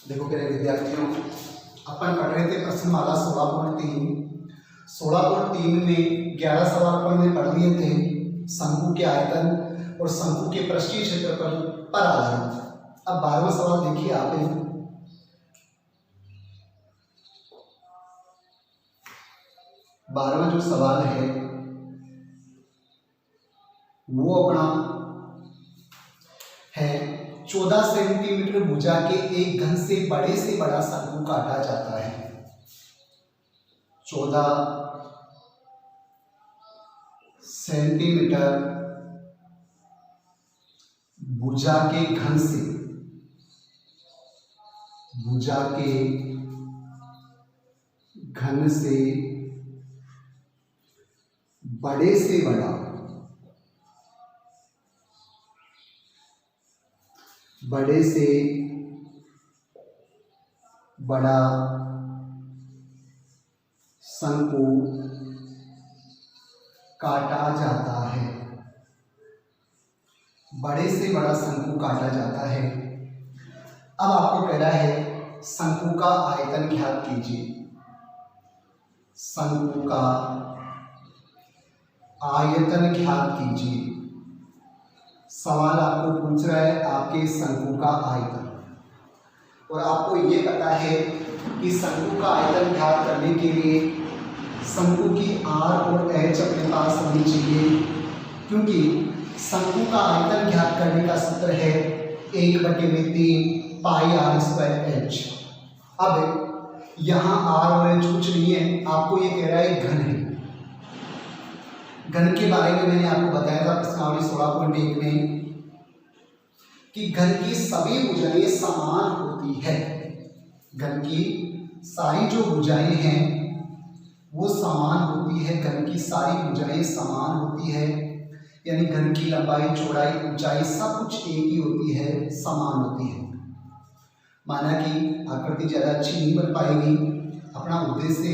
देखो प्यारे विद्यार्थियों, अपन पढ़ रहे थे प्रश्नमाला 16.3। 16.3 में 11 सवाल अपन ने पढ़ लिए थे शंकु के आयतन और शंकु के पृष्ठीय क्षेत्रफल पर आधारित। अब 12वां सवाल देखिए आप। 12वां जो सवाल है वो अपना है 14 सेंटीमीटर भुजा के एक घन से बड़े से बड़ा शंकु काटा जाता है। 14 सेंटीमीटर भुजा के घन से बड़े से बड़ा शंकु काटा जाता है। बड़े से बड़ा शंकु काटा जाता है। अब आपको कह रहा है शंकु का आयतन ज्ञात कीजिए। शंकु का आयतन ज्ञात कीजिए। सवाल आपको पूछ रहा है आपके शंकु का आयतन, और आपको ये पता है कि शंकु का आयतन ज्ञात करने के लिए शंकु की आर और एच अपने पास होनी चाहिए, क्योंकि शंकु का आयतन ज्ञात करने का सूत्र है 1/3 पाई आर स्क्वायर एच। अब यहाँ आर और एच कुछ नहीं है, आपको ये कह रहा है घन है। घन के बारे में मैंने आपको बताया था प्रश्नावली 16.1 में कि घन की सभी भुजाएं समान होती है। घन की सारी जो भुजाएं हैं वो समान होती है। घन की सारी भुजाएं समान होती है, यानी घन की लंबाई, चौड़ाई, ऊंचाई सब कुछ एक ही होती है, समान होती है। माना कि आकृति ज़्यादा अच्छी नहीं बन पाएगी, अपना उद्देश्य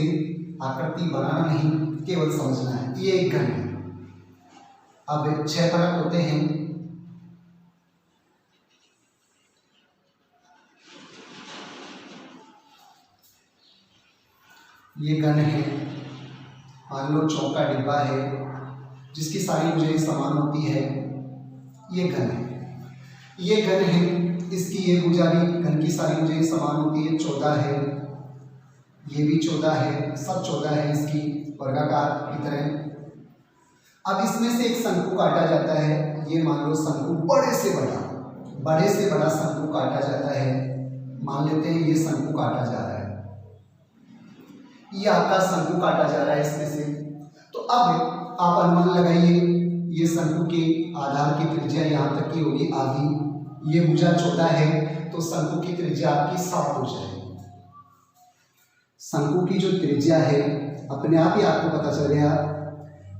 आकृति बनाना नहीं, केवल समझना है। ये एक घन है। अब 6 फलक होते हैं। ये घन है, मान लो चौक का डिब्बा है जिसकी सारी भुजाएं समान होती है, ये घन है। ये घन है, इसकी ये भुजा भी, घन की सारी भुजाएं समान होती है, 14 है। ये भी 14 है, सब 14 है इसकी, वर्गाकार की तरह। अब इसमें से एक शंकु काटा जाता है। ये मान लो शंकु बड़े से बड़ा शंकु काटा जाता है। मान लेते हैं ये शंकु काटा जा रहा है, ये आपका शंकु काटा जा रहा है इसमें से। तो अब आप अनुमान लगाइए, ये शंकु के आधार की त्रिज्या यहाँ तक की होगी आधी। ये भुजा 14 है तो शंकु की त्रिज्या आपकी 7 हो जाएगी। शंकु की जो त्रिज्या है, अपने आप ही आपको पता चल गया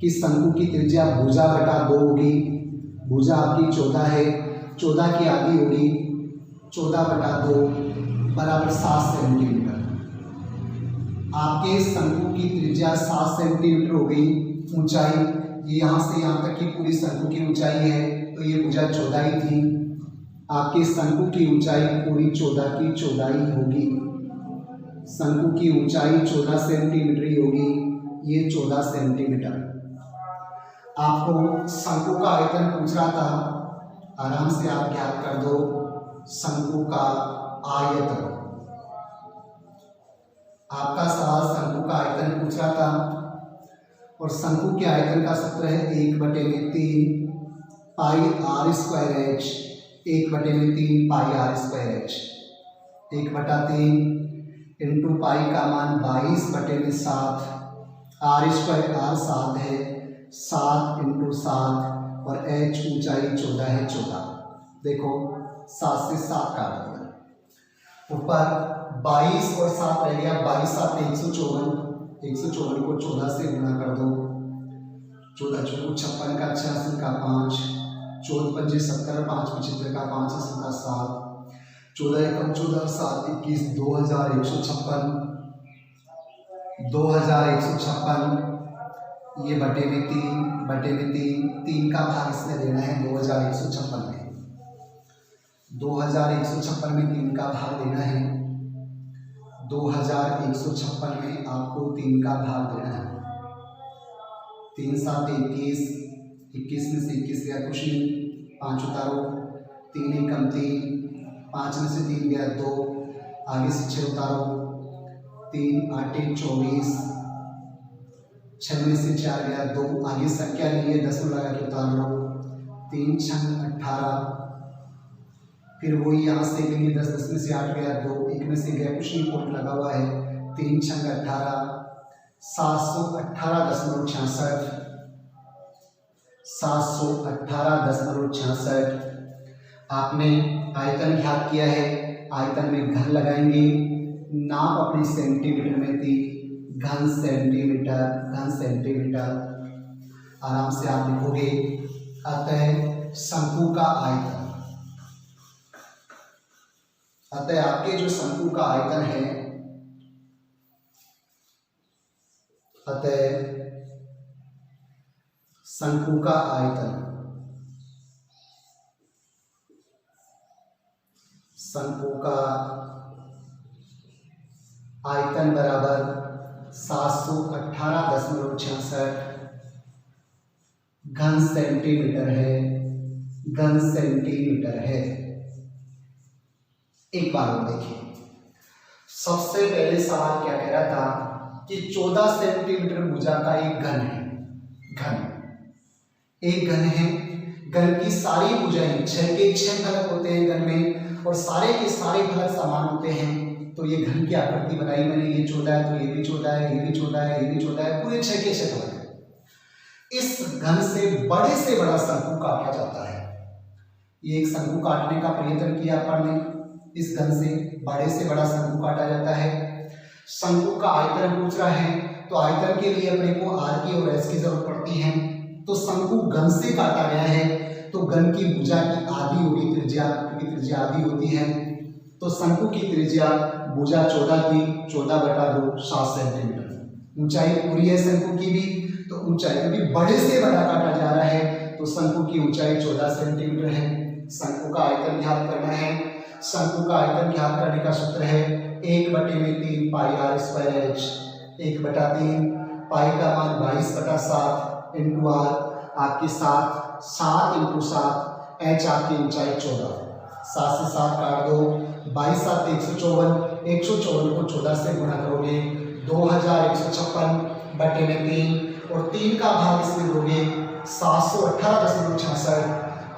कि शंकु की त्रिज्या भुजा बटा 2 होगी। भुजा आपकी 14 है, 14 की आधी होगी, 14 बटा 2 बराबर 7 सेंटीमीटर। आपके शंकु की त्रिज्या 7 सेंटीमीटर हो गई। ऊंचाई, ये यहाँ से यहाँ तक की पूरी शंकु की ऊंचाई है, तो ये भुजा 14 ही थी। आपके शंकु की ऊंचाई पूरी 14 की 14 ही होगी। शंकु की ऊंचाई 14 सेंटीमीटर ही होगी, ये 14 सेंटीमीटर। आपको शंकु का आयतन पूछ रहा था, आराम से आप ज्ञात कर दो शंकु का आयतन। आपका सवाल शंकु का आयतन पूछ रहा था, और शंकु के आयतन का सूत्र है 1/3 pi R square H. 1/3 pi R square H. 1/3 into pi का मान 22/7, आर स्क्वायर आर 7 है, 7 इंटू 7, और एच ऊंचाई 14 है। 14 देखो 7 से 7 काट दिया, ऊपर 22 और 7 रह गया, 22 7 154। 154 को 14 से गुणा कर दो। 14 चौको 56 का 86 का 5, 14 पंजे 70, 5 75 का 5 80 का 7, 14 एकम 14 7 21, 2156। 2156 ये बटे में 3 का भाग इसमें देना है 2156 में। 2156 में 3 का भाग देना है 2156 में आपको 3 का भाग देना है। 3 7 21, 21 में से 21 गया कुछ नहीं, 5 उतारो, 3 एकम 3, 5 में से 3 गया 2, आगे से 6 उतारो, 3 8 1 24, 6 में से 4 गया 2, आगे संख्या नहीं है 10 में लगा के उतार लो, 3 6 18, फिर वही यहाँ से लेंगे 10, 10 में से 8 गया 2, 1 में से गया कुछ नहीं, पॉइंट लगा हुआ है, 3 6 18, 718.66, 718.66। आपने आयतन ज्ञात किया है, आयतन में घन लगाएंगे, नाप अपनी सेंटीमीटर में थी, घन सेंटीमीटर, घन सेंटीमीटर। आराम से आप लिखोगे, अतः शंकु का आयतन, अतः आपके जो शंकु का आयतन है, अतः शंकु का आयतन, शंकु का आयतन बराबर 718.66 घन सेंटीमीटर है, घन सेंटीमीटर है। एक बार और देखिए, सबसे पहले सवाल क्या कह रहा था कि 14 सेंटीमीटर भुजा का एक घन है, घन एक घन है, घन की सारी भुजाएं 6 के 6 फलक होते हैं घन में, और सारे के सारे फलक समान होते हैं। तो ये घन की आकृति बनाई मैंने, ये 14 है तो ये भी 14 है, ये भी 14 है, ये भी 14 है, पूरे 6 के 6 फलक है। इस घन से बड़ा शंकु काटा जाता है। ये एक शंकु काटने का प्रयत्न किया अपन ने, इस घन से बड़ा शंकु काटा जाता है। शंकु का आयतन पूछ रहा है, तो आयतन के लिए अपने को आर की और एस की जरूरत पड़ती है। तो शंकु घन से काटा गया है, तो घन की भुजा की आधी होगी त्रिज्या, क्योंकि त्रिज्या आधी होती है। तो शंकु की त्रिज्या भुजा 14 की 14/2 7 सेंटीमीटर। ऊंचाई पूरी है शंकु की भी, तो ऊंचाई क्योंकि बड़े से बड़ा काटा जा रहा है, तो शंकु की ऊंचाई 14 सेंटीमीटर है। शंकु का आयतन ज्ञात करना है। शंकु का आयतन ज्ञात करने का सूत्र है 1/3 पाई r स्क्वायर h, 1/3 पाई का मान 22/7 इंटू आर आपकी 7 × 7 h आपकी ऊंचाई 14, 7 से 7 काट दो, 22 7 154, 154 को 14 से गुणा करोगे 2156/3, और 3 का भाग इसमें दोगे 718.66।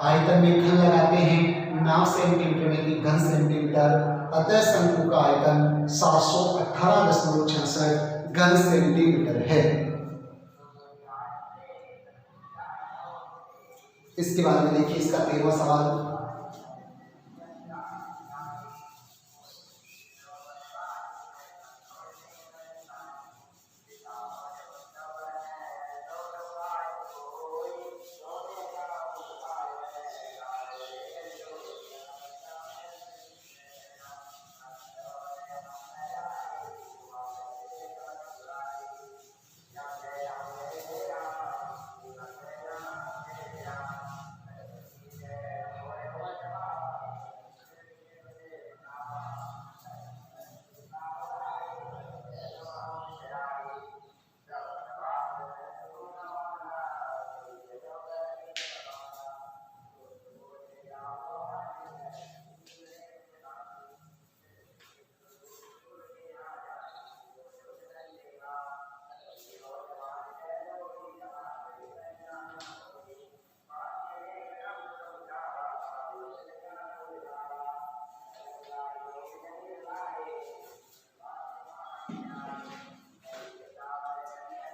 आयतन में घन लगाते हैं, नाप सेंटीमीटर में थी, घन सेंटीमीटर, अतः शंकु का आयतन 718.66 घन सेंटीमीटर है। इसके बाद में देखिए इसका 13वां सवाल।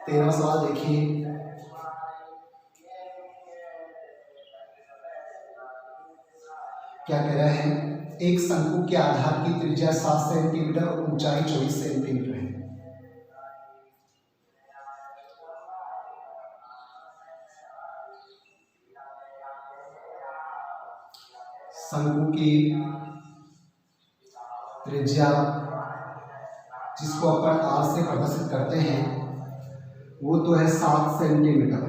तेरहवां सवाल देखिए, क्या कह रहा है, एक शंकु के आधार की त्रिज्या 7 सेंटीमीटर और ऊंचाई 24 सेंटीमीटर है। शंकु की त्रिज्या जिसको अपन आर से प्रदर्शित करते हैं वो तो है 7 सेंटीमीटर,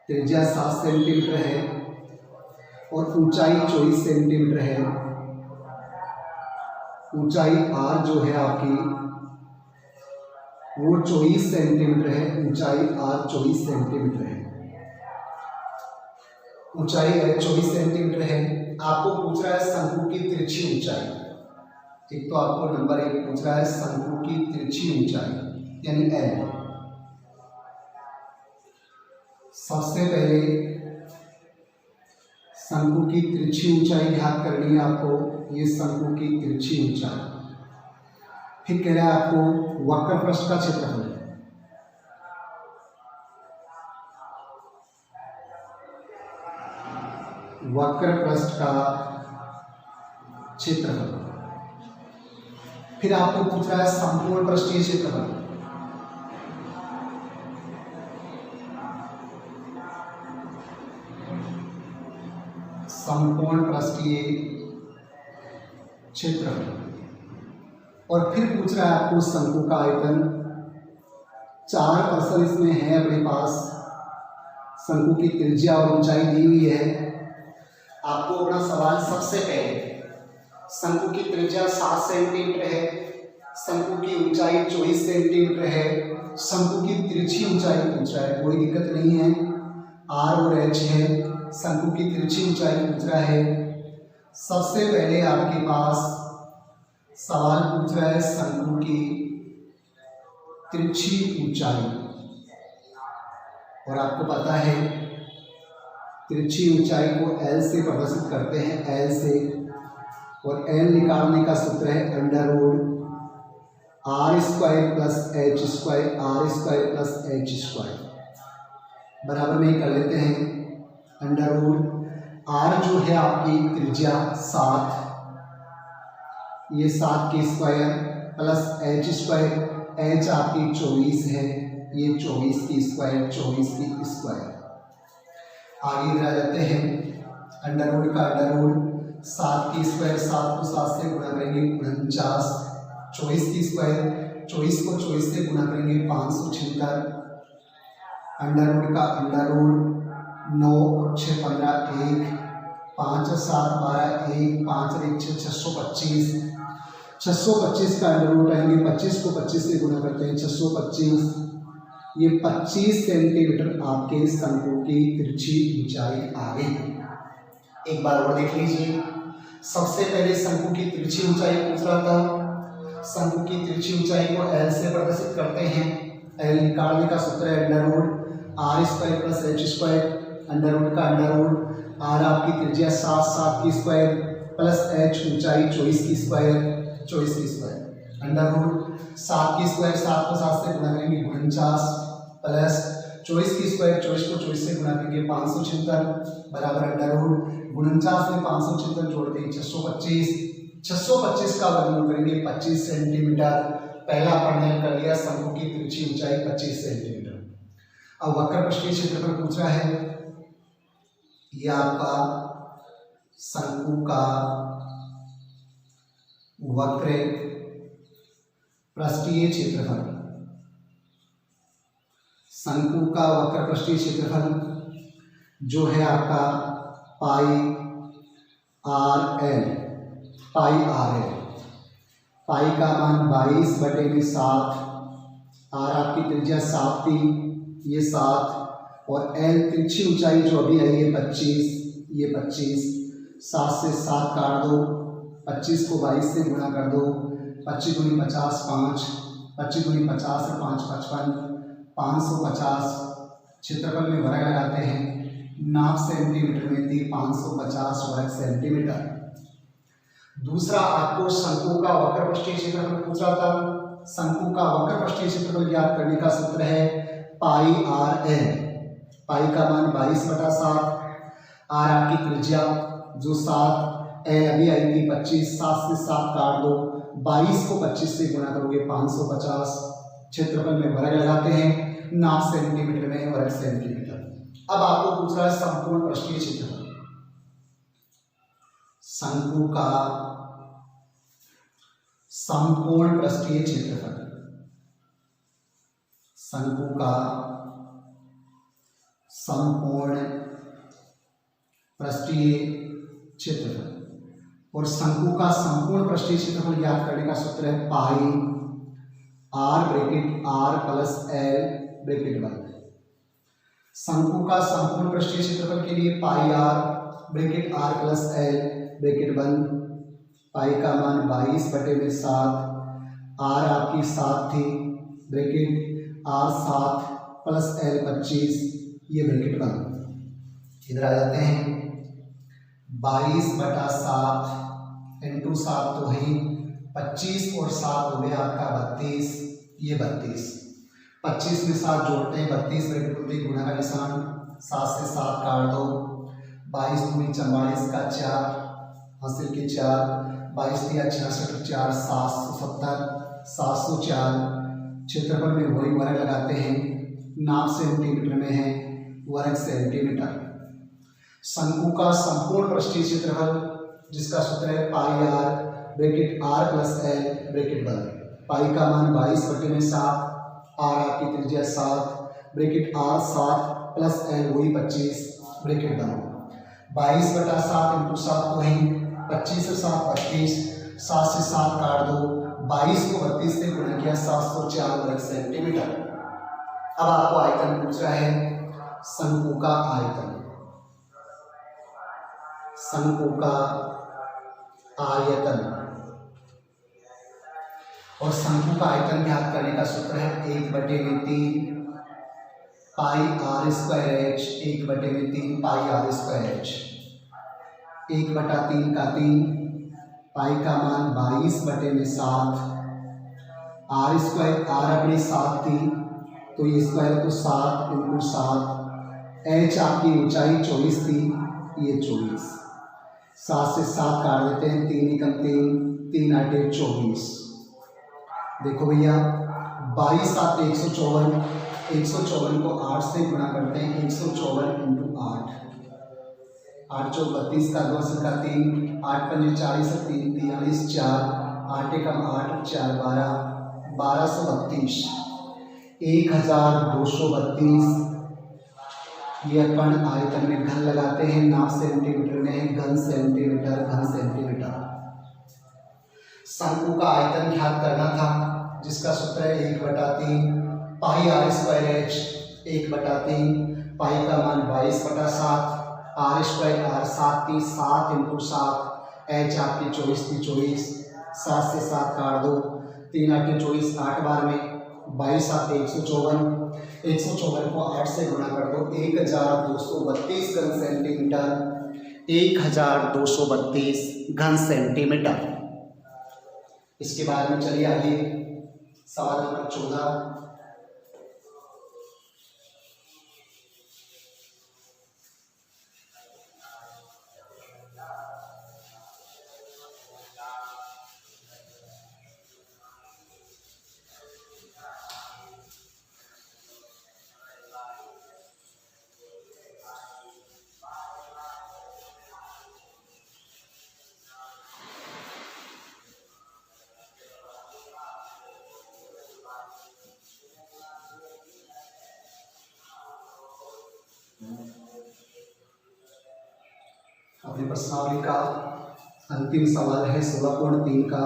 त्रिज्या 7 सेंटीमीटर है और ऊंचाई 24 सेंटीमीटर है। ऊंचाई r जो है आपकी वो 24 सेंटीमीटर है। ऊंचाई r 24 सेंटीमीटर है। ऊंचाई 24 सेंटीमीटर है। आपको पूछ रहा है शंकु की तिरछी ऊंचाई। एक तो आपको नंबर 1 पूछ रहा है शंकु की तिरछी ऊंचाई यानी L। सबसे पहले शंकु की तिरछी ऊंचाई ज्ञात करनी है आपको। ये शंकु की तिरछी ऊंचाई। फिर कह रहा है आपको वक्र पृष्ठ का क्षेत्रफल। वक्र पृष्ठ का क्षेत्रफल। फिर आपको पूछ रहा है संपूर्ण पृष्ठीय क्षेत्रफल। संपूर्ण पृष्ठीय क्षेत्रफल। और फिर पूछ रहा है आपको शंकु का आयतन। 4 प्रश्न इसमें है अपने पास। शंकु की त्रिज्या और ऊंचाई दी हुई है। आपको अपना सवाल सबसे पहले शंकु की त्रिज्या 7 सेंटीमीटर है। शंकु की ऊंचाई 24 सेंटीमीटर है। शंकु की तिरछी ऊंचाई पूछ रहा है, कोई दिक्कत नहीं है। r और h है। शंकु की तिरछी ऊंचाई पूछ रहा है। सबसे पहले आपके पास सवाल पूछ रहा है शंकु की तिरछी ऊंचाई। और आपको पता है तिरछी ऊंचाई को L से प्रदर्शित करते हैं, L से। और L निकालने का सूत्र है √ r² + h², r² + h²। बराबर में कर लेते हैं। √ r जो है आपकी त्रिज्या 7, ये 7 की स्क्वायर प्लस h², h आपकी 24 है, ये 24 की स्क्वायर, 24 की स्क्वायर। आगे इधर आ जाते हैं। √ का √ 7 की स्क्वायर, 7 को 7 से गुणा करेंगे 49। 24 की स्क्वायर, 24 को 24 से गुणा करेंगे 576। √ का √ 9 और 6 15 1, 5 और 7 12 1, 5 और 1 6 625। 625 का √ आएंगे, 25 को 25 से गुणा करते हैं 625। ये 25 सेंटीमीटर आपके शंकु की तिरछी ऊंचाई आ गई। एक बार और देख लीजिए। सबसे पहले शंकु की तिरछी ऊंचाई पूछ रहा था। शंकु की तिरछी ऊंचाई को L से प्रदर्शित करते हैं। L निकालने का सूत्र है √ r² + h²। √ का √ r आपकी त्रिज्या 7, 7 की स्क्वायर प्लस h ऊंचाई 24 की स्क्वायर, 24 की स्क्वायर। √ 7 की स्क्वायर, 7 को 7 से गुणा करेंगे 49 प्लस 24 की स्क्वायर, 24 को 24 से गुणा करेंगे 576 बराबर √ 49 में 576 जोड़ते हैं 625। 625 का वर्गमूल करेंगे 25 सेंटीमीटर। पहला पढ़ने कर लिया शंकु की तिरछी ऊंचाई 25 सेंटीमीटर। अब वक्र पृष्ठीय क्षेत्रफल पूछ रहा है। यह आपका शंकु का वक्र पृष्ठीय क्षेत्रफल। शंकु का वक्र पृष्ठीय क्षेत्रफल जो है आपका पाई r l। पाई का मान 22/7। r आपकी त्रिज्या 7 थी, ये 7। और l तिरछी ऊंचाई जो अभी आई है 25, ये 25। 7 से 7 काट दो, 25 को 22 से गुणा कर दो। 25 × 50 5, 25 × 50 से 5 55, 550। क्षेत्रफल में वर्ग लगाते हैं। 9 सेंटीमीटर में थी 550 वर्ग सेंटीमीटर। दूसरा आपको शंकु का वक्र पृष्ठीय क्षेत्रफल पूछा था। शंकु का वक्र पृष्ठीय क्षेत्रफल ज्ञात करने का सूत्र है पाई r l। पाई का मान 22/7। r आपकी त्रिज्या जो 7, l अभी आई थी 25। 7 से 7 काट दो, 22 को 25 से गुणा करोगे 550। क्षेत्रफल में वर्ग लगाते हैं। 9 सेंटीमीटर में वर्ग सेंटीमीटर। अब आपको पूछ रहा है संपूर्ण पृष्ठीय क्षेत्रफल। शंकु का संपूर्ण पृष्ठीय क्षेत्रफल। शंकु का संपूर्ण पृष्ठीय क्षेत्रफल। और शंकु का संपूर्ण पृष्ठीय क्षेत्रफल ज्ञात करने का सूत्र है pi R bracket R plus L bracket बंद। शंकु का संपूर्ण पृष्ठीय क्षेत्रफल के लिए pi R bracket R plus L bracket बंद। पाई का मान 22/7, आर आपकी 7 थी, ब्रैकेट आर 7 प्लस एल 25, ये ब्रैकेट बंद। इधर आ जाते हैं 22/7 इंटू 7 तो है 25 और 7 हो गया आपका 32, ये 32। 25 में 7 जोड़ते हैं 32 ब्रैकेट होते हैं गुणा का निशान, 7 से 7 काट दो, 22 दूनी 44 का 4 हासिल के 4, 22 दिया 66 4 770 704। क्षेत्रफल में वही वर्ग लगाते हैं, नाप सेंटीमीटर में है, वर्ग सेंटीमीटर। शंकु का संपूर्ण पृष्ठीय क्षेत्रफल जिसका सूत्र है pi R bracket R plus L bracket बंद। पाई का मान 22/7, आर आपकी त्रिज्या 7, ब्रैकेट आर 7 प्लस एल वही 25 ब्रैकेट बंद। 22/7 इंटू 7 तो है 25 से 7 32, 7 से 7 काट दो, 22 को 32 से गुणा किया 704 वर्ग सेंटीमीटर। अब आपको आयतन पूछ रहा है, शंकु का आयतन, शंकु का आयतन और शंकु का आयतन ज्ञात करने का सूत्र है 1/3 pi R square H, 1/3 pi R square H. 1/3 का 3, पाई का मान 22/7, आर स्क्वायर आर अपनी 7 थी तो ये स्क्वायर तो 7 इंटू 7, एच आपकी ऊंचाई 24 थी, ये 24, 7 से 7 काट देते हैं, 3 एकम 3, 3 8 24। देखो भैया 22 7 154, 154 को 8 से गुणा करते हैं, 154 इंटू 8, 8 चौक 32 का 2 का 3, 8 पंजे 40 3 43 4, 8 एकम 8 4 12, 1232, 1232। ये अपन आयतन में घन लगाते हैं, नाप सेंटीमीटर में है, घन सेंटीमीटर, घन सेंटीमीटर। शंकु का आयतन ज्ञात करना था जिसका सूत्र है 1/3 पाई आर स्क्वायर एच, 1/3 पाई का मान 22/7, आर स्क्वायर आर 7 थी, 7 इंटू 7, एच आपकी 24 थी 24, 7 से 7 काट दो, 3 8 24, 8 बार में 22 7 154, 154 को 8 से गुणा कर दो, 1232 घन सेंटीमीटर, 1232 घन सेंटीमीटर। इसके बाद में चलिए आगे सवाल नंबर 14। अपनी प्रश्नावली का अंतिम सवाल है 16.3 का।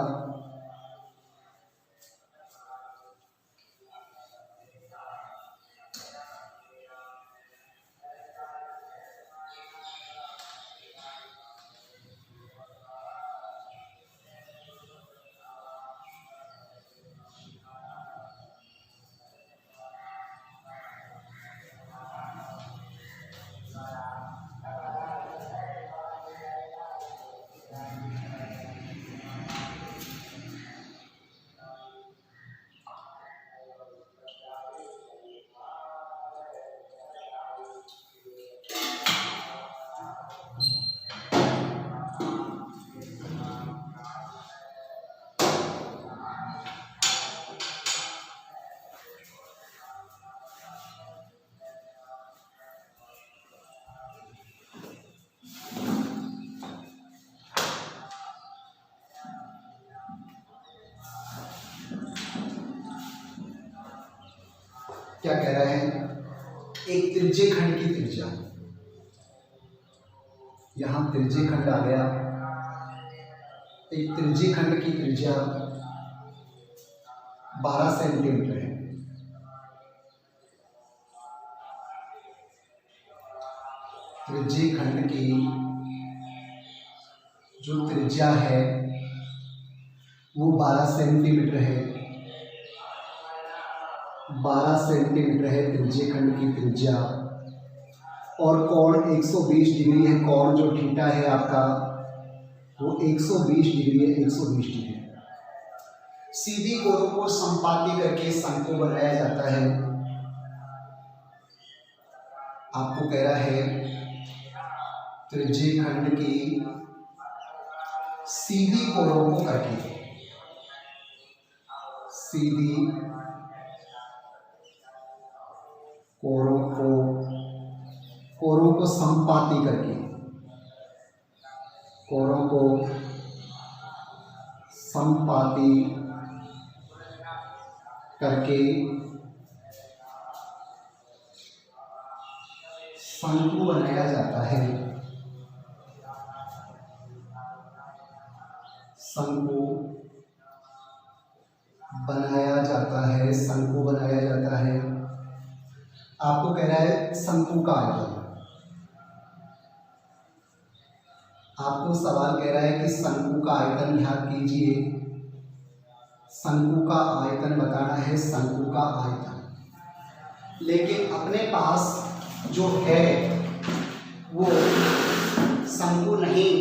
क्या कह रहा है, एक त्रिज्य खंड की त्रिज्या, यहां त्रिज्य खंड आ गया, एक त्रिज्यीय खंड की त्रिज्या 12 सेंटीमीटर है। त्रिज्यीय खंड की जो त्रिज्या है वो 12 सेंटीमीटर है। 12 सेंटीमीटर है त्रिज्यीय खंड की त्रिज्या, और कोण 120 डिग्री है। कोण जो थीटा है आपका वो 120 डिग्री है, 120 डिग्री। सीधी कोणों को संपाती करके शंकु बनाया जाता है। आपको कह रहा है त्रिज्यीय खंड की सीधी कोणों को करके, सीधी कोणों को संपाती करके, कोणों को संपाती करके शंकु बनाया जाता है। शंकु बनाया जाता है, शंकु बनाया जाता है। आपको कह रहा है शंकु का आयतन। आपको सवाल कह रहा है कि शंकु का आयतन ध्यान कीजिए, शंकु का आयतन बताना है, शंकु का आयतन। लेकिन अपने पास जो है वो शंकु नहीं,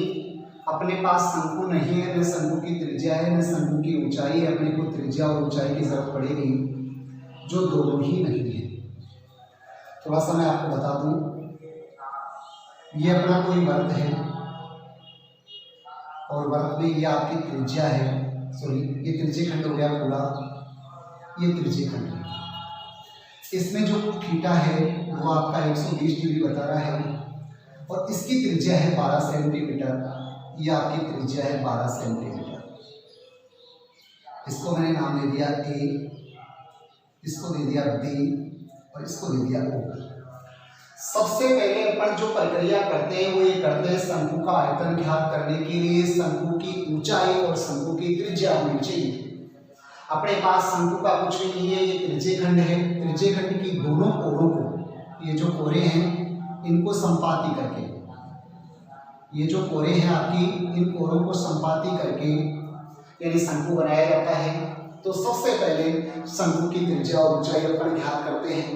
अपने पास शंकु नहीं है, न शंकु की त्रिज्या है न शंकु की ऊंचाई है। अपने को त्रिज्या और ऊंचाई की जरूरत पड़ेगी, जो दोनों ही नहीं है। थोड़ा सा मैं आपको बता दूं, ये अपना कोई वर्त है और वर्त में ये आपकी त्रिज्या है, सॉरी ये त्रिज्यीय खंड हो गया पूरा, ये त्रिज्यीय खंड है। इसमें जो थीटा है वो आपका 120 डिग्री बता रहा है, और इसकी त्रिज्या है 12 सेंटीमीटर। ये आपकी त्रिज्या है 12 सेंटीमीटर। इसको मैंने नाम दे दिया ए, इसको दे दिया बी और इसको दे दिया ओ। सबसे पहले अपन जो प्रक्रिया करते हैं वो ये करते हैं शंकु का आयतन ज्ञात करने के लिए शंकु की ऊंचाई और शंकु की त्रिज्या होनी चाहिए। अपने पास शंकु का कुछ भी नहीं है, ये त्रिज्यीय खंड है। त्रिज्यीय खंड की दोनों कोणों को, ये जो कोरे हैं इनको संपाती करके, ये जो कोरे हैं आपकी, इन कोरों को संपाती करके यानी शंकु बनाया जाता है। तो सबसे पहले शंकु की त्रिज्या और ऊंचाई अपन ज्ञात करते हैं।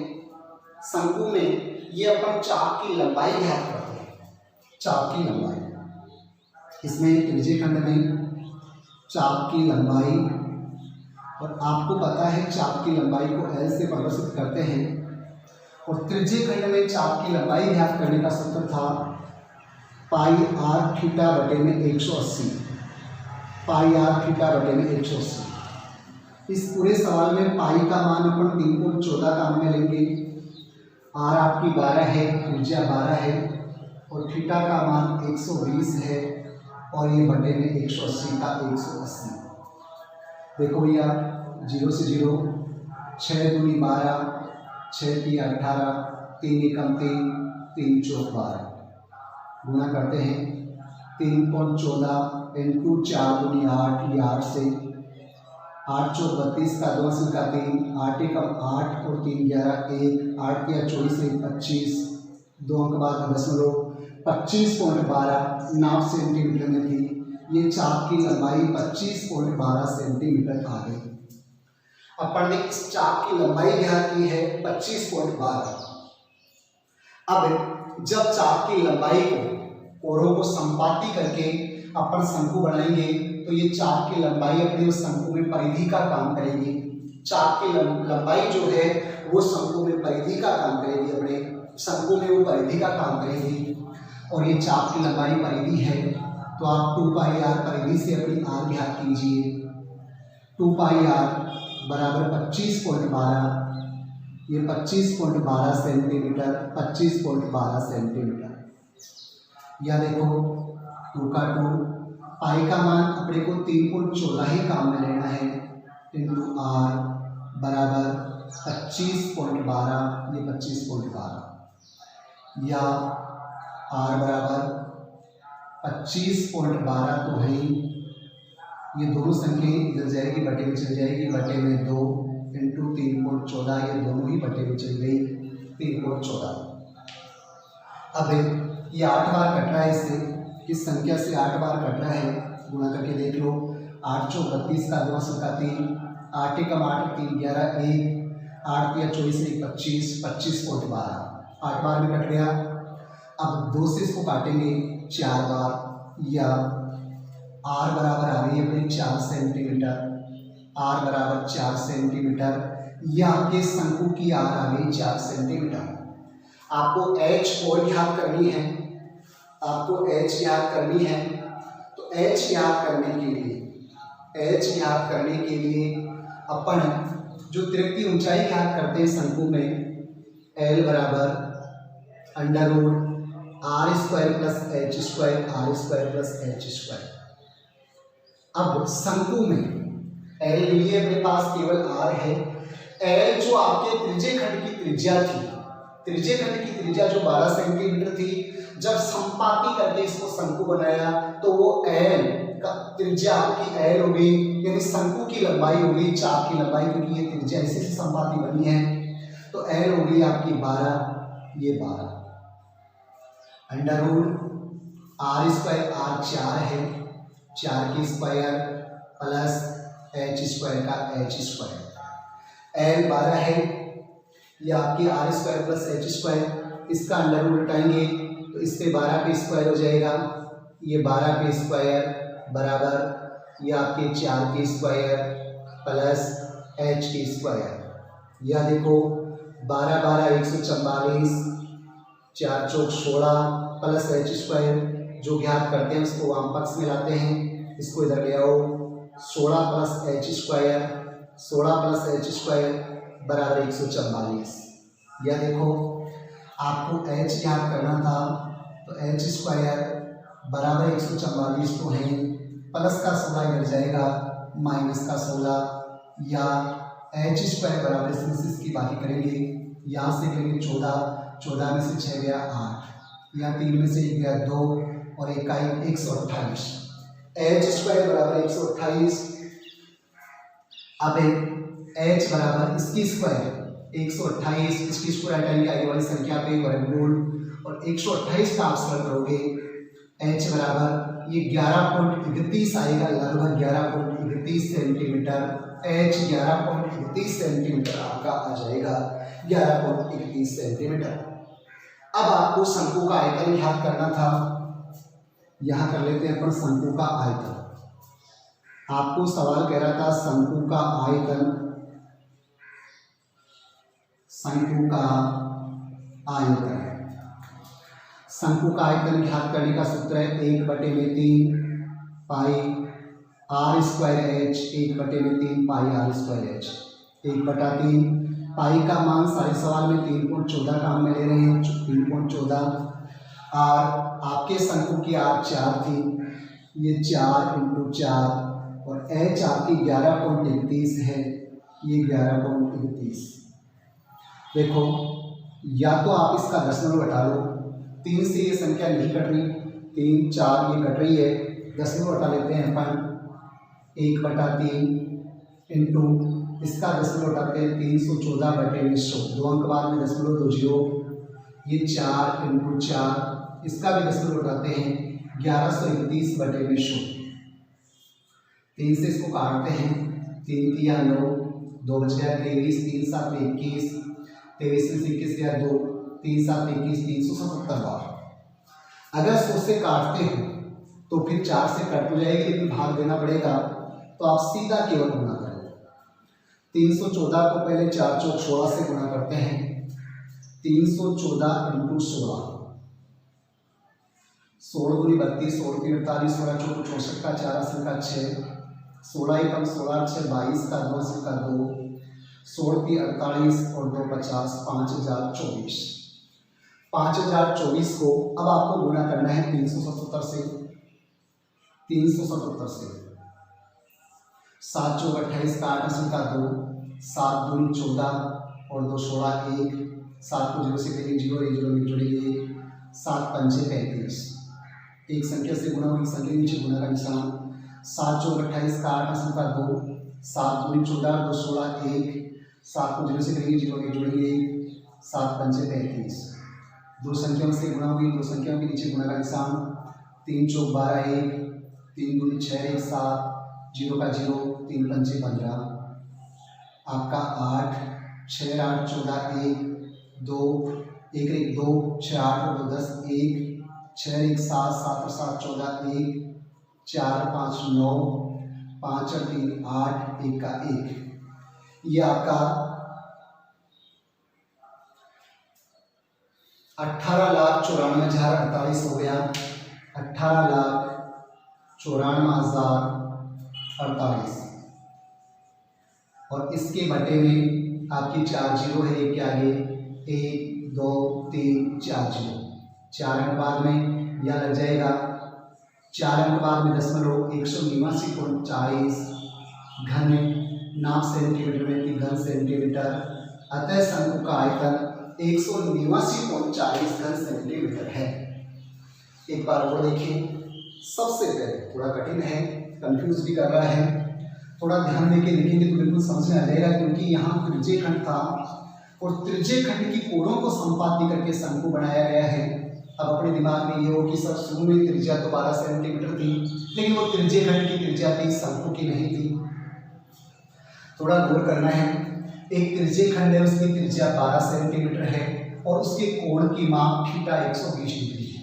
शंकु में ये अपन चाप की लंबाई ज्ञात करते हैं, चाप की लंबाई। इसमें त्रिज्यीय खंड में चाप की लंबाई, और आपको पता है चाप की लंबाई को L से प्रदर्शित करते हैं। और त्रिज्यीय खंड में चाप की लंबाई ज्ञात करने का सूत्र था पाई आर थीटा बटे में 180, पाई आर थीटा बटे में 180। इस पूरे सवाल में पाई का मान अपन 3.14 काम में लेंगे। आर आपकी 12 है, त्रिज्या 12 है, और थीटा का मान 120 है, और ये बटे में 180 का 180। देखो भैया 0 से 0, 6 दूनी 12, 6 3 18, 3 एकम 3, 3 चौक 12। गुना करते हैं 3.14 इंटू 4 दूनी 8, ये 8 से 8 चौक 32 का 2 अंश का 3, 8 एकम 8 और 3 11 1, 8 या 24 से 25, 2 अंक बाद दशमलव 25.12 9 सेंटीमीटर में थी। ये चाप की लंबाई 25.12 सेंटीमीटर आ गई। अपन ने इस चाप की लंबाई ज्ञात की है 25.12। अब जब चाप की लंबाई को, कोरों को संपाती करके अपन शंकु बनाएंगे, तो ये चाप की लंबाई अपने उस शंकु में परिधि का काम करेगी। चाप की लंबाई जो है वो शंकु में परिधि का काम करेगी, अपने शंकु में वो परिधि का काम करेगी। और ये चाप की लंबाई परिधि है, तो आप 2 पाई आर परिधि से अपनी आर ज्ञात कीजिए। 2 पाई आर बराबर 25.12, ये 25.12 सेंटीमीटर, 25.12 सेंटीमीटर। या देखो 2 का 2, पाई का मान अपने को 3.14 ही काम में लेना है, इंटू आर बराबर 25.12, ये 25.12, या आर बराबर 25.12 तो है ही, ये दोनों संख्याएं इधर जाएगी, बटे में चली जाएगी, बटे में 2 इंटू 3/14, ये दोनों ही बटे में चली गई 3/14। अब ये 8 बार कट रहा है, इससे इस संख्या से 8 बार कट रहा है, गुणा करके देख लो। 8 चौक 32 का 2 का 3, 8 एकम 8 3 11 1, 8 या 24 1 25, 25/12, 8 बार में कट गया। अब 2 से इसको काटेंगे 4 बार, या आर बराबर आ गई अपनी 4 सेंटीमीटर, आर बराबर 4 सेंटीमीटर, या आपके शंकु की आर आ गई 4 सेंटीमीटर। आपको एच और याद करनी है, आपको एच याद करनी है, तो एच याद करने के लिए, एच याद करने के लिए अपन जो त्रिज्यीय ऊंचाई याद करते हैं शंकु में, एल बराबर √r² plus h², r² plus h²। अब शंकु में एल लिए अपने पास केवल r है, एल जो आपके त्रिज्य खंड की त्रिज्या थी, त्रिज्य खंड की त्रिज्या जो 12 सेंटीमीटर थी, जब संपाती करके इसको शंकु बनाया तो वो एल का त्रिज्या आपकी एल हो गई, यानी शंकु की लंबाई हो गई, चाप की लंबाई, क्योंकि ये त्रिज्या इसी से संपाती बनी है, तो एल हो गई आपकी 12, ये 12 √r², r 4 है, 4 की स्क्वायर प्लस h² का h², एल 12 है, ये आपकी r² प्लस h², इसका अंडर उठाएंगे तो इससे 12 पे स्क्वायर हो जाएगा, ये 12 पे स्क्वायर बराबर ये आपके 4 की स्क्वायर प्लस h की स्क्वायर। यह देखो 12 12 144, 4 चौक 16 प्लस h², जो ज्ञात करते हैं उसको वाम पक्ष में लाते हैं, इसको इधर ले आओ, 16 प्लस h² 16 प्लस h² बराबर 144। यह देखो आपको h ज्ञात करना था, तो h² बराबर 144 तो है, प्लस का 16 इधर जाएगा, माइनस का 16, या h² बराबर इसकी बाकी करेंगे, यहाँ से करेंगे 14, 14 में से 6 गया 8, यहाँ 3 में से 1 गया 2 और 1 का 128, h² बराबर 128। अब h बराबर इसकी स्क्वायर 128, इसकी स्क्वायर हटाएंगे आगे वाली संख्या पे वर्गमूल, और 128 का आप सरल करोगे, h बराबर ये 11.31 आएगा, लगभग 11.31 सेंटीमीटर, h 11.31 सेंटीमीटर आपका आ जाएगा, 11.31 सेंटीमीटर। अब आपको शंकु का आयतन ज्ञात करना था, यहाँ कर लेते हैं अपन शंकु का आयतन। आपको सवाल कह रहा था शंकु का आयतन, शंकु का आयतन, शंकु का आयतन ज्ञात करने का सूत्र है 1/3 पाई r²h, 1/3 पाई r²h, 1/3 पाई का मान सारे सवाल में 3.14 का हम ले रहे हैं, 3.14, और आपके शंकु की r 4 थी, ये 4 × 4, और h आपकी 11.31 है, ये 11.31। देखो या तो आप इसका दशमलव हटा लो, 3 से ये संख्या नहीं कट रही, 3 4 ये कट रही है, दशमलव हटा लेते हैं अपन, 1/3 इंटू इसका दशमलव हटाते हैं 314/100, 2 अंक बाद में दशमलव 20, ये 4 × 4, इसका भी दशमलव हटाते हैं 1131/100, 3 से इसको काटते हैं, 3 3 9, 2 बच गया 23, 3 7 21, 23 में से 21 गया 2, 3 7 21, 377 बार। अगर 100 से काटते हो तो फिर 4 से कट हो जाएगी, लेकिन भाग देना पड़ेगा, तो आप सीधा केवल गुणा करें। 314 को पहले 4 चौक 16 से गुणा करते हैं, 314 × 16, 16 दूनी 32, 16 3 48, 16 चौक 64 का 4 8 का 6, 16 एकम 16 6 22 का 2 का 2, 16 की 48 और 2 50, 5024। 5024 को अब आपको गुणा करना है 377 से, 377 से, 7 चौक 28 का 8 8 का 2, 7 दूनी 14 और 2 16 1, 7 को 0 से करेंगे 0, 1 0 जुड़ेंगे, 7 पंजे 35, एक संख्या से गुणा हुई संख्या नीचे गुणा का निशान, 7 चौक 28 का 8 संख्या 2, 7 दूनी 14, 2 16 1, 7 को 0 से करेंगे 0 1 जोड़ेंगे 1, 7 पंचे 35, दो संख्याओं से गुणा हुई, दो संख्याओं के नीचे गुणा का निशान, 3 चौक 12 1, 3 दूनी 6 1 7, 0 का 0, 3 पंचे 15, आपका 8 6 8 14 1 2 1 1 2 6 8 और 2 10 1 6 1 7 7 और 7 14 1 4 5 9 5 और 3 8 1 का 1, ये आपका 18,94,048 हो गया। 18,94,048 और इसके बटे में आपकी 4 जीरो है, एक के आगे 1 2 3 4 जीरो, 4 अंक बाद में यह लग जाएगा, 4 अंक बाद में दशमलव 189.40 घन नाप सेंटीमीटर में थी, घन सेंटीमीटर, अतः शंकु का आयतन 189.40 घन सेंटीमीटर है। एक बार और देखिए, सबसे पहले थोड़ा कठिन है, कंफ्यूज भी कर रहा है, थोड़ा ध्यान देके देखेंगे तो बिल्कुल समझ में आ जाएगा, क्योंकि यहाँ त्रिज्यीय खंड था और त्रिज्यीय खंड की कोणों को संपाती करके शंकु बनाया गया है। अब अपने दिमाग में ये हो कि सर शुरू में त्रिज्या तो 12 सेंटीमीटर थी, लेकिन वो त्रिज्यीय खंड की त्रिज्या थी, शंकु की नहीं थी। थोड़ा गौर करना है, एक त्रिज्यीय खंड है, उसकी त्रिज्या 12 सेंटीमीटर है और उसके कोण की माप थीटा 120 डिग्री है।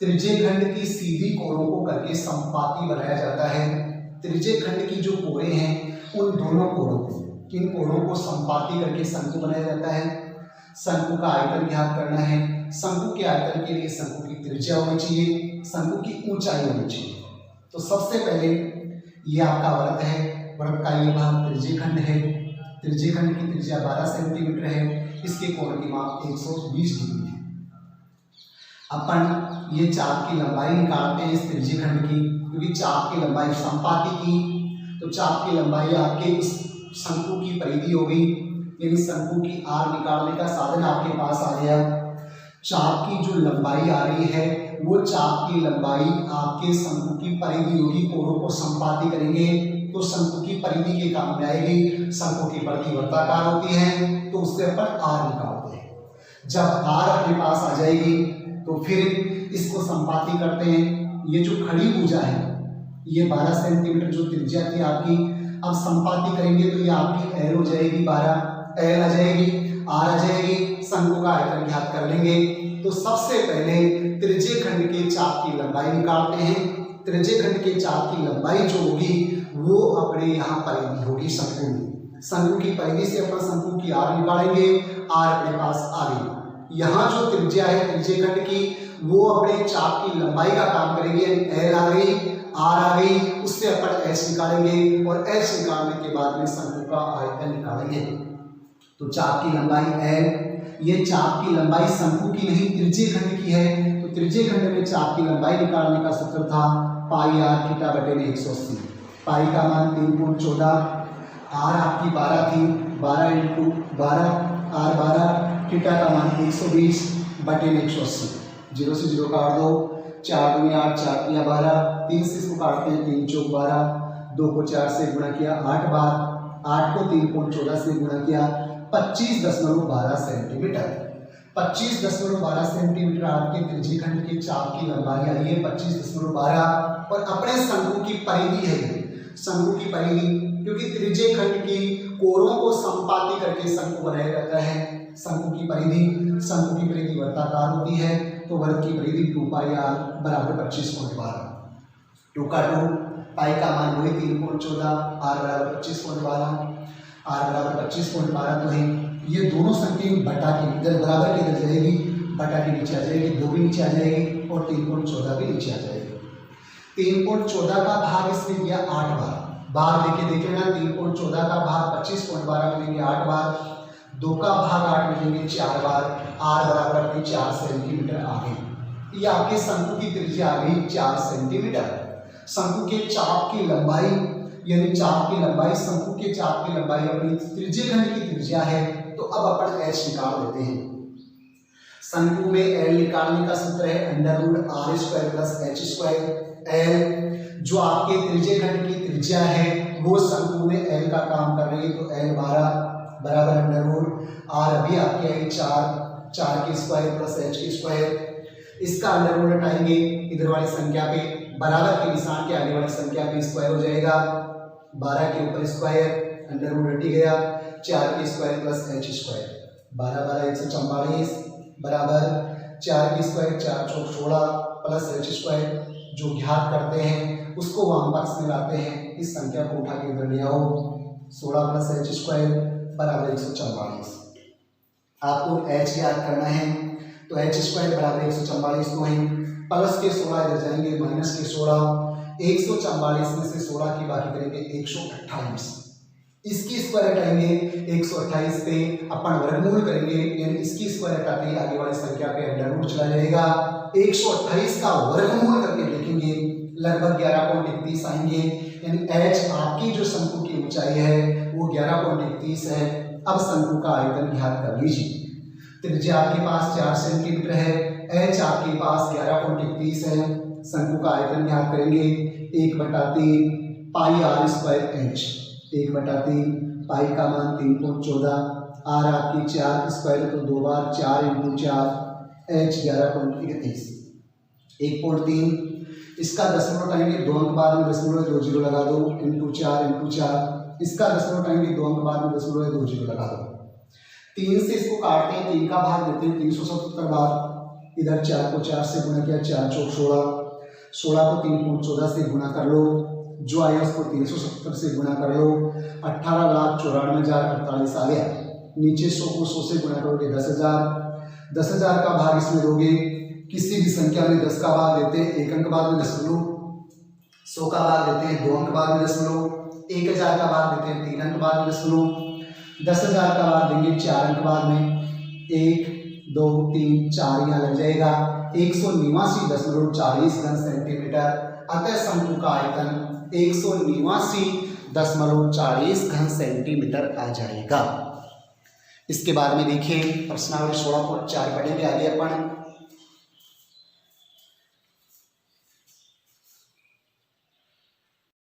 त्रिज्यीय खंड की सीधी कोणों को करके संपाती बनाया जाता है। त्रिज्यीय खंड की जो कोणें हैं उन दोनों कोणों को, किन कोणों को संपाती करके शंकु बनाया जाता है। शंकु का आयतन ज्ञात करना है। शंकु के आयतन के लिए शंकु की त्रिज्या होनी चाहिए, शंकु की ऊंचाई होनी चाहिए। तो सबसे पहले ये आपका वृत्त है, वृत्त का ये भाग त्रिज्यीय खंड है, त्रिज्यीय खंड की त्रिज्या 12 सेंटीमीटर है, इसके कोण की माप 120 डिग्री है। अपन ये चाप की लंबाई निकालते हैं इस त्रिज्यीय खंड की, क्योंकि चाप की लंबाई संपाती की, तो चाप की लंबाई आपके इस शंकु की परिधि हो गई, यानी शंकु की आर निकालने का साधन आपके पास आ गया। चाप की जो लंबाई आ रही है वो चाप की लंबाई आपके शंकु की परिधि होगी, कोणों को संपाती करेंगे तो शंकु की परिधि के काम में आएगी। शंकु की परिधि वृत्ताकार होती है तो उससे अपन आर निकालते हैं। जब आर अपने पास आ जाएगी तो फिर इसको संपाती करते हैं। ये जो खड़ी भुजा है ये 12 सेंटीमीटर जो त्रिज्या थी आपकी, अब संपाती करेंगे तो ये आपकी एल हो जाएगी, 12 एल आ जाएगी, आर आ जाएगी। शंकु का आयतन ज्ञात कर लेंगे। तो सबसे पहले त्रिज्यीय खंड के चाप की लंबाई निकालते हैं। त्रिज्यीय खंड के चाप की लंबाई जो होगी वो अपने यहाँ परिधि होगी शंकु में। शंकु की परिधि से अपन शंकु की आर निकालेंगे, आर अपने पास आ गई। यहाँ जो त्रिज्या है त्रिज्यीय खंड की वो अपने चाप की लंबाई का काम करेगी, एल आ गई, आर आ गई, उससे अपन एच निकालेंगे और एच निकालने के बाद में शंकु का आयतन निकालेंगे। तो चाप की लंबाई एल, ये चाप की लंबाई शंकु की नहीं त्रिज्यीय खंड की है, तो त्रिज्यीय खंड में चाप की लंबाई निकालने का सूत्र था पाई आर थीटा बटे में 180। पाई का मान 3.14, आर आपकी 12 थी, 12 इंटू 12, आर 12, थीटा का मान 120 बटे में 180। 0 से 0 काट दो, 4 दूनी 8, 4 तिया 12, 3 से इसको काटते हैं 3 चौक 12, 2 को 4 से गुणा किया 8 बार, 8 को 3.14 से गुणा किया 25.12 सेंटीमीटर। 25.12 सेंटीमीटर आपके त्रिज्यीय खंड के चाप की लंबाई आई है 25.12 और अपने शंकु की परिधि है, शंकु की परिधि, क्योंकि त्रिज्यीय खंड की कोणों को संपाती करके शंकु बनाया जाता है। शंकु की परिधि वृत्ताकार होती है, तो वृत्त की परिधि 2 पाई आर बराबर 25.12। 2 का 2, पाई का मान वही 3.14, आर बराबर 25.12, आर बराबर 25.12 तो है। ये दोनों संख्या बटा के इधर बराबर के इधर जाएगी, बटा के नीचे आ जाएगी, 2 भी नीचे आ जाएगी और 3.14 भी नीचे आ जाएगी। 3.14 का भाग इसमें दिया 8 बार लेके देखे ना, 3.14 का भाग 25.12 में लेंगे 8 बार, 2 का भाग 8 में लेंगे 4 बार, आर बराबर अपनी 4 सेंटीमीटर आ गई। ये आपके शंकु की त्रिज्या आ गई 4 सेंटीमीटर। शंकु के चाप की लंबाई यानी चाप की लंबाई, शंकु के चाप की लंबाई अपनी त्रिज्यीय खंड की त्रिज्या है, तो अब अपन एच निकाल लेते हैं। शंकु में एल निकालने का सूत्र है √r² + h²। एल जो आपके त्रिज्य खंड की त्रिज्या है वो शंकु में एल का काम कर रही है, तो एल 12 बराबर अंडरवुड आर अभी आपके आई 4 के स्क्वायर प्लस एच के स्क्वायर। इसका अंडरवुड हटाएंगे इधर वाली संख्या पे, बराबर के निशान के आगे वाली संख्या पे स्क्वायर हो जाएगा, 12 के ऊपर स्क्वायर अंडरवुड हट गया, 4 के स्क्वायर प्लस एच स्क्वायर, 12 12 144 बराबर 4 के स्क्वायर 4 चौक 16 प्लस एच स्क्वायर। जो ज्ञात करते हैं उसको वाम पक्ष में लाते हैं, इस संख्या को उठा के इधर ले आओ, 16 प्लस एच स्क्वायर बराबर 144। आपको एच ज्ञात करना है तो एच स्क्वायर बराबर 144 तो है, प्लस के 16 इधर जाएंगे माइनस के 16, 144 में से 16 की बाकी करेंगे 128, इसकी स्क्वायर हटाएंगे 128 पे अपन वर्गमूल करेंगे, यानी इसकी स्क्वायर हटाते ही आगे वाली संख्या पे अंडरवुड चला जाएगा, 128 का वर्गमूल करके लिखेंगे लगभग 11.31 आएंगे, यानी एच आपकी जो शंकु की ऊंचाई है वो 11.31 है। अब शंकु का आयतन ज्ञात कर लीजिए, त्रिज्या आपके पास 4 सेंटीमीटर है, एच आपके पास 11.31 है, शंकु का आयतन ज्ञात करेंगे 1/3 पाई आर स्क्वायर एच, 1/3 पाई का मान 3.14, आर आपकी 4 स्क्वायर तो 2 बार 4 × 4 एच 11.31, 1.3 इसका दशमलव उठाएंगे 2 अंक बाद में दशमलव 2 जीरो लगा दो, × 4 इसका दशमलव उठाएंगे 2 अंक बाद में दशमलव 2 जीरो लगा दो, 3 से इसको काटते हैं 3 का भाग देते हैं 370 बार, इधर 4 को 4 से गुणा किया 4 चौक 16, 16 को 3.14 से गुणा कर लो, जो आया उसको 370 से गुणा कर लो, 18,94,48 आ गया, नीचे 100 को 100 से गुणा करोगे 10,000 का भाग इसमें दोगे, किसी भी संख्या में 10 का भाग देते हैं 1 अंक बाद में दशमलव, 100 का भाग देते हैं 2 अंक बाद में दशमलव, 1000 का भाग देते हैं 3 अंक बाद में दशमलव, 10,000 का भाग देंगे 4 अंक बाद में, 1 2 3 4 यहाँ लग जाएगा, 189.40 घन सेंटीमीटर। अतः शंकु का आयतन 189.40 घन सेंटीमीटर आ जाएगा। इसके बाद में देखिए प्रश्नावली 16.4 पढ़ेंगे आगे अपन।